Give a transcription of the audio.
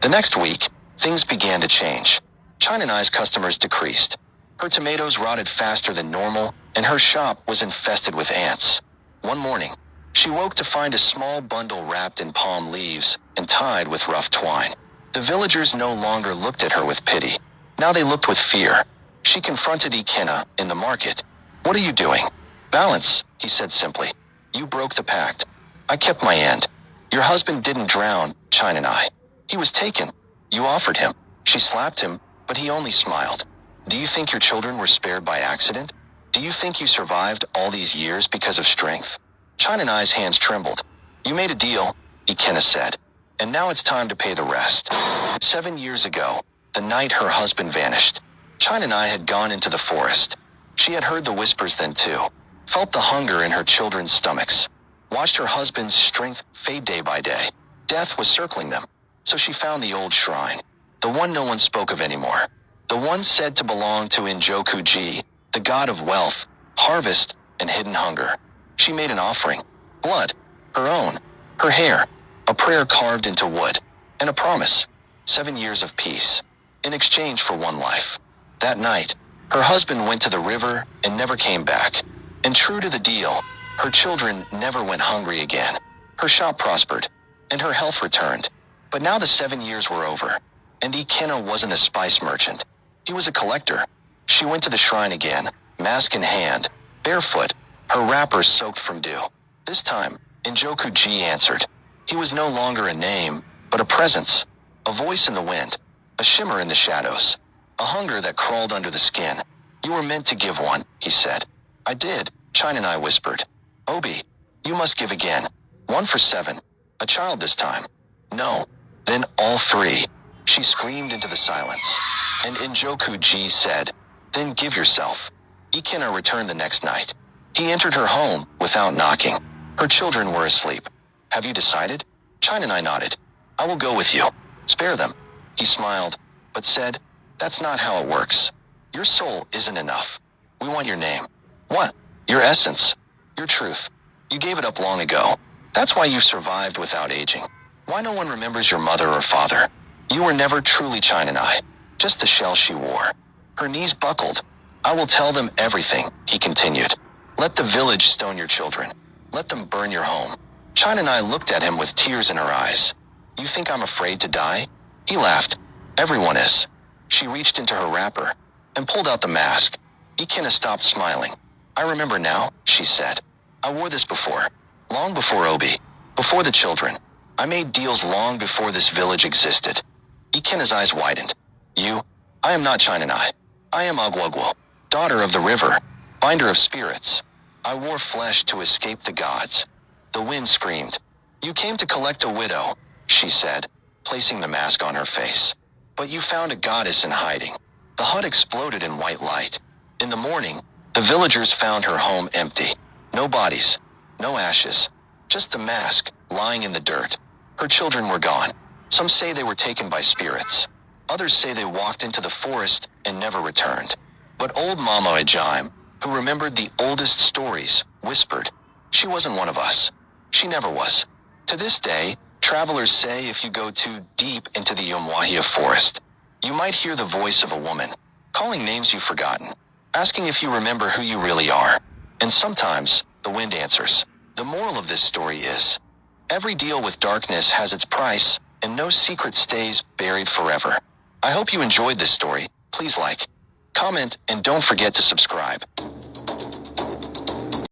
The next week, things began to change. China Nai's customers decreased. Her tomatoes rotted faster than normal, and her shop was infested with ants. One morning, she woke to find a small bundle wrapped in palm leaves and tied with rough twine. The villagers no longer looked at her with pity. Now they looked with fear. She confronted Ikena in the market. "What are you doing?" "Balance," he said simply. "You broke the pact. I kept my end. Your husband didn't drown, China Nai. He was taken. You offered him." She slapped him, but he only smiled. "Do you think your children were spared by accident? Do you think you survived all these years because of strength?" China Nai's hands trembled. "You made a deal," Ikena said, "and now it's time to pay the rest." 7 years ago, the night her husband vanished, China Nai had gone into the forest. She had heard the whispers then too, felt the hunger in her children's stomachs, watched her husband's strength fade day by day. Death was circling them, so she found the old shrine, the one no one spoke of anymore, the one said to belong to Injoku-ji, the god of wealth, harvest, and hidden hunger. She made an offering, blood, her own, her hair, a prayer carved into wood, and a promise, 7 years of peace, in exchange for one life. That night, her husband went to the river and never came back. And true to the deal, her children never went hungry again. Her shop prospered, and her health returned. But now the 7 years were over, and Ikena wasn't a spice merchant. He was a collector. She went to the shrine again, mask in hand, barefoot, her wrappers soaked from dew. This time, Injoku-ji answered. He was no longer a name, but a presence, a voice in the wind, a shimmer in the shadows, a hunger that crawled under the skin. "You were meant to give one," he said. "I did," China Nai whispered. "Obi, you must give again. One for 7. A child this time." "No." "Then all 3. She screamed into the silence. And Injoku-ji said, "Then give yourself." Ikena returned the next night. He entered her home without knocking. Her children were asleep. "Have you decided?" China Nai nodded. "I will go with you. Spare them." He smiled, but said, "That's not how it works. Your soul isn't enough. We want your name." "What?" "Your essence. Your truth. You gave it up long ago. That's why you've survived without aging. Why no one remembers your mother or father. You were never truly China Nai, just the shell she wore." Her knees buckled. "I will tell them everything," he continued. "Let the village stone your children. Let them burn your home." China Nai looked at him with tears in her eyes. "You think I'm afraid to die?" He laughed. "Everyone is." She reached into her wrapper and pulled out the mask. Ikena stopped smiling. "I remember now," she said. "I wore this before. Long before Obi. Before the children. I made deals long before this village existed." Ikena's eyes widened. "You? I am not China Nai. I am Agwagwo, daughter of the river, binder of spirits. I wore flesh to escape the gods." The wind screamed. "You came to collect a widow," she said, placing the mask on her face. "But you found a goddess in hiding." The hut exploded in white light. In the morning, the villagers found her home empty. No bodies, no ashes, just the mask lying in the dirt. Her children were gone. Some say they were taken by spirits. Others say they walked into the forest and never returned. But old Mama Ajaim, who remembered the oldest stories, whispered, "She wasn't one of us. She never was." To this day, travelers say if you go too deep into the Umwahia forest, you might hear the voice of a woman, calling names you've forgotten, asking if you remember who you really are. And sometimes, the wind answers. The moral of this story is, every deal with darkness has its price, and no secret stays buried forever. I hope you enjoyed this story. Please like, comment, and don't forget to subscribe.